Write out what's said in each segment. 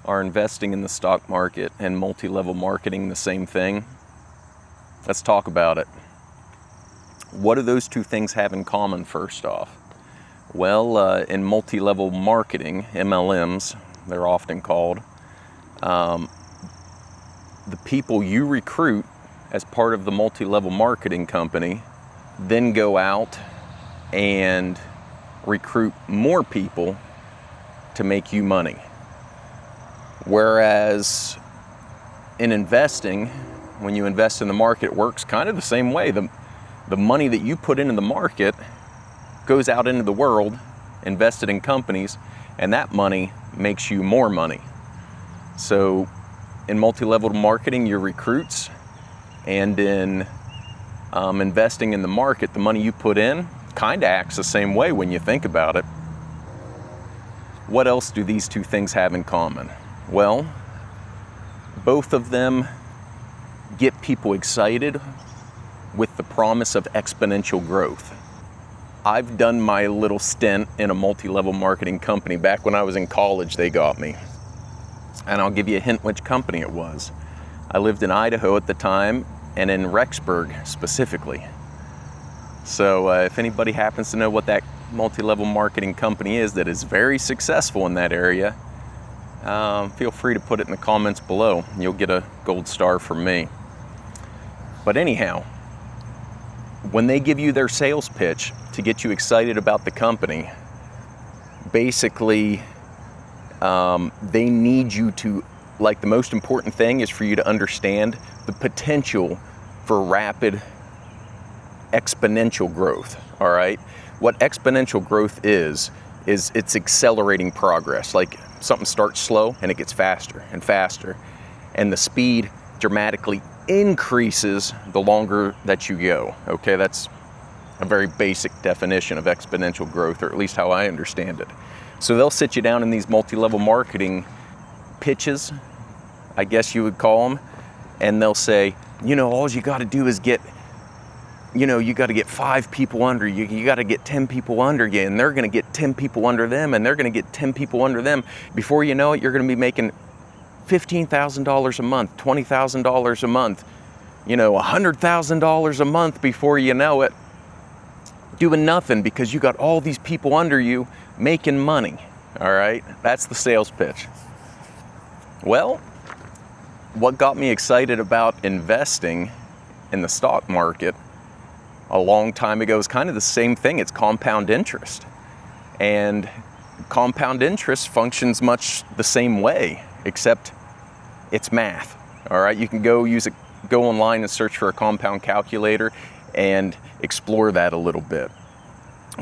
Are investing in the stock market and multi-level marketing the same thing? Let's talk about it. What do those two things have in common, first off? Well, in multi-level marketing, MLMs, they're often called, the people you recruit as part of the multi-level marketing company then go out and recruit more people to make you money. Whereas in investing, when you invest in the market, it works kind of the same way. The money that you put into the market goes out into the world, invested in companies, and that money makes you more money. So in multi-level marketing, your recruits, and in investing in the market, the money you put in kind of acts the same way when you think about it. What else do these two things have in common? Well, both of them get people excited with the promise of exponential growth. I've done my little stint in a multi-level marketing company. Back when I was in college, they got me. And I'll give you a hint which company it was. I lived in Idaho at the time, and in Rexburg specifically. So if anybody happens to know what that multi-level marketing company is that is very successful in that area, feel free to put it in the comments below. You'll get a gold star from me. But anyhow, when they give you their sales pitch to get you excited about the company, basically they need you to, like, the most important thing is for you to understand the potential for rapid exponential growth, all right? What exponential growth is it's accelerating progress. Like, something starts slow and it gets faster and faster, and the speed dramatically increases the longer that you go, okay? That's a very basic definition of exponential growth, or at least how I understand it. So they'll sit you down in these multi-level marketing pitches, I guess you would call them, and they'll say, all you got to do is get, you got to get 5 people under you. You got to get 10 people under you, and they're going to get 10 people under them, and they're going to get 10 people under them. Before you know it, you're going to be making $15,000 a month, $20,000 a month, $100,000 a month before you know it, doing nothing because you got all these people under you making money. All right, that's the sales pitch. Well, what got me excited about investing in the stock market a long time ago is kind of the same thing. It's compound interest. And compound interest functions much the same way, except it's math. All right, you can go online and search for a compound calculator and explore that a little bit.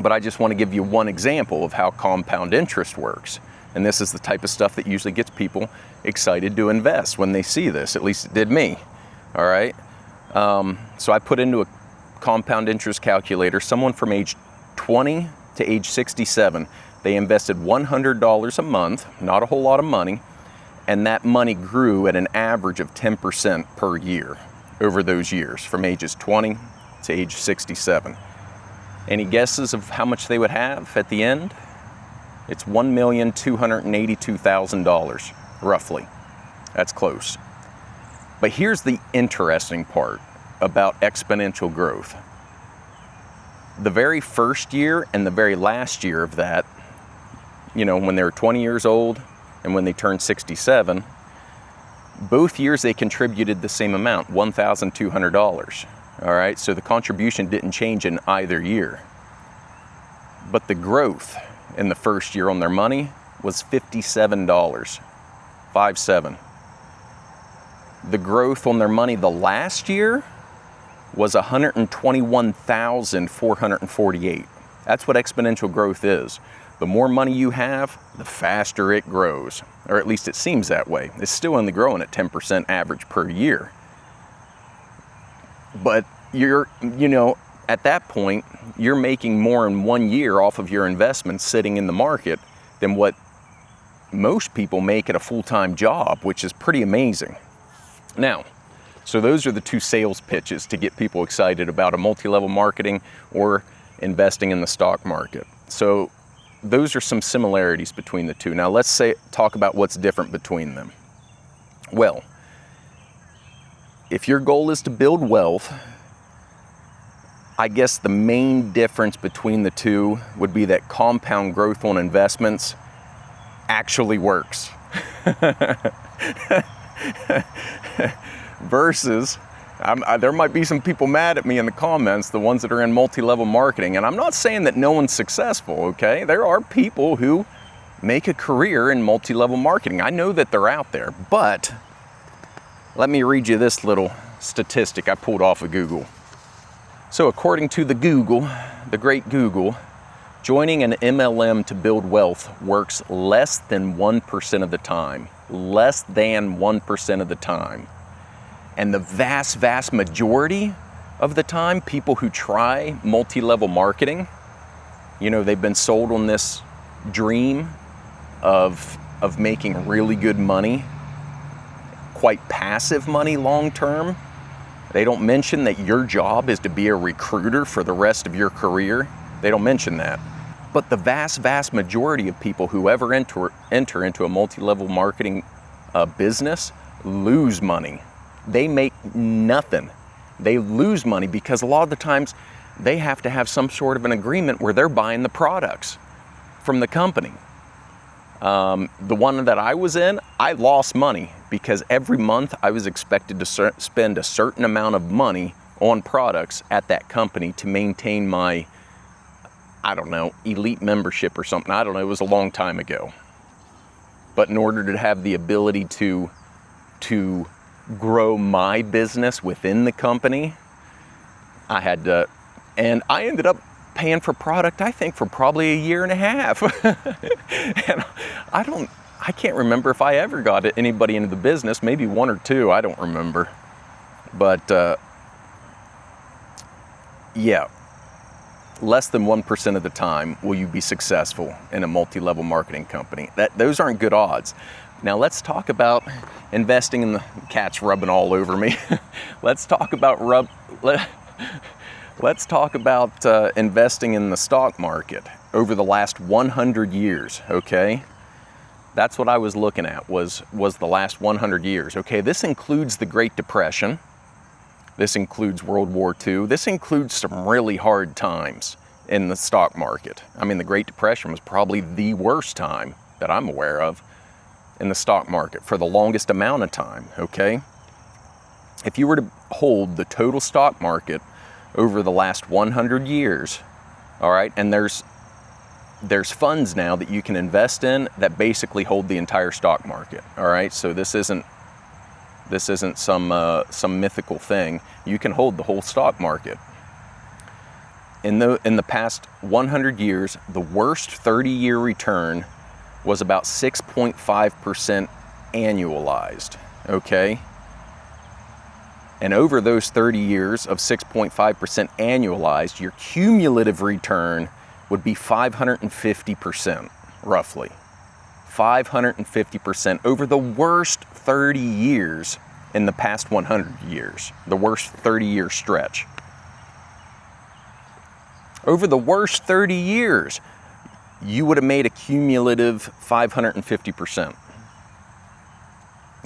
But I just want to give you one example of how compound interest works. And this is the type of stuff that usually gets people excited to invest when they see this. At least it did me. All right. So I put into a compound interest calculator someone from age 20 to age 67. They invested $100 a month, not a whole lot of money, and that money grew at an average of 10% per year over those years, from ages 20 to age 67. Any guesses of how much they would have at the end? It's $1,282,000, roughly. That's close. But here's the interesting part about exponential growth. The very first year and the very last year of that, when they were 20 years old and when they turned 67, both years they contributed the same amount, $1,200. All right, so the contribution didn't change in either year. But the growth in the first year on their money was $57, 57. The growth on their money the last year was $121,448. That's what exponential growth is. The more money you have, the faster it grows, or at least it seems that way. It's still only growing at 10% average per year. But at that point, you're making more in 1 year off of your investment sitting in the market than what most people make at a full-time job, which is pretty amazing. Now, so those are the two sales pitches to get people excited about a multi-level marketing or investing in the stock market. So those are some similarities between the two. Now let's talk about what's different between them. Well, if your goal is to build wealth, I guess the main difference between the two would be that compound growth on investments actually works. Versus, there might be some people mad at me in the comments, the ones that are in multi-level marketing, and I'm not saying that no one's successful, okay? There are people who make a career in multi-level marketing. I know that they're out there, but let me read you this little statistic I pulled off of Google. So according to the great Google, joining an MLM to build wealth works less than 1% of the time. Less than 1% of the time. And the vast, vast majority of the time, people who try multi-level marketing, they've been sold on this dream of making really good money, quite passive money long term. They don't mention that your job is to be a recruiter for the rest of your career. They don't mention that. But the vast, vast majority of people who ever enter into a multi-level marketing business lose money. They make nothing. They lose money because a lot of the times they have to have some sort of an agreement where they're buying the products from the company. The one that I was in, I lost money because every month I was expected to spend a certain amount of money on products at that company to maintain my, elite membership or something. I don't know, it was a long time ago. But in order to have the ability to grow my business within the company, I had to, and I ended up paying for product, I think, for probably a year and a half. And I can't remember if I ever got anybody into the business, maybe one or two, I don't remember. But yeah, less than 1% of the time will you be successful in a multi-level marketing company. Those aren't good odds. Now let's talk about investing in the cat's rubbing all over me. Let's talk about investing in the stock market over the last 100 years, okay? That's what I was looking at was the last 100 years. Okay, this includes the Great Depression. This includes World War II. This includes some really hard times in the stock market. I mean, the Great Depression was probably the worst time that I'm aware of in the stock market for the longest amount of time, okay? If you were to hold the total stock market over the last 100 years, all right, and there's funds now that you can invest in that basically hold the entire stock market, all right? So this isn't some mythical thing. You can hold the whole stock market. In the past 100 years, the worst 30-year return was about 6.5% annualized, okay? And over those 30 years of 6.5% annualized, your cumulative return would be 550%, roughly. 550% over the worst 30 years in the past 100 years, the worst 30-year stretch. Over the worst 30 years, you would have made a cumulative 550%.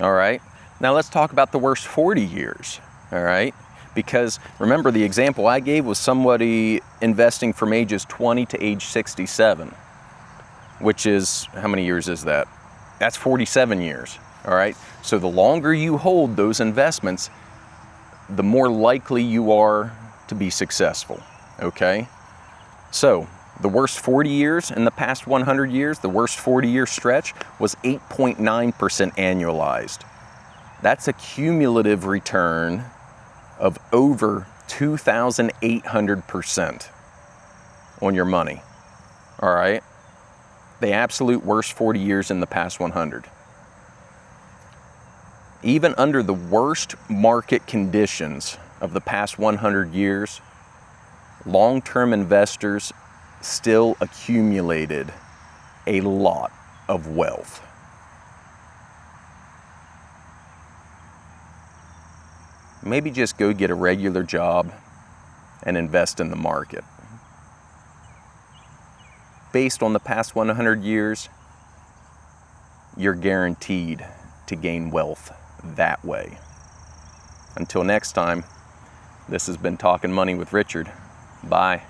All right? Now let's talk about the worst 40 years, all right? Because remember, the example I gave was somebody investing from ages 20 to age 67, which is, how many years is that? That's 47 years, all right? So the longer you hold those investments, the more likely you are to be successful, okay? So the worst 40 years in the past 100 years, the worst 40-year stretch was 8.9% annualized. That's a cumulative return of over 2,800% on your money, all right? The absolute worst 40 years in the past 100. Even under the worst market conditions of the past 100 years, long-term investors still accumulated a lot of wealth. Maybe just go get a regular job and invest in the market. based on the past 100 years, you're guaranteed to gain wealth that way. Until next time, this has been Talking Money with Richard. Bye.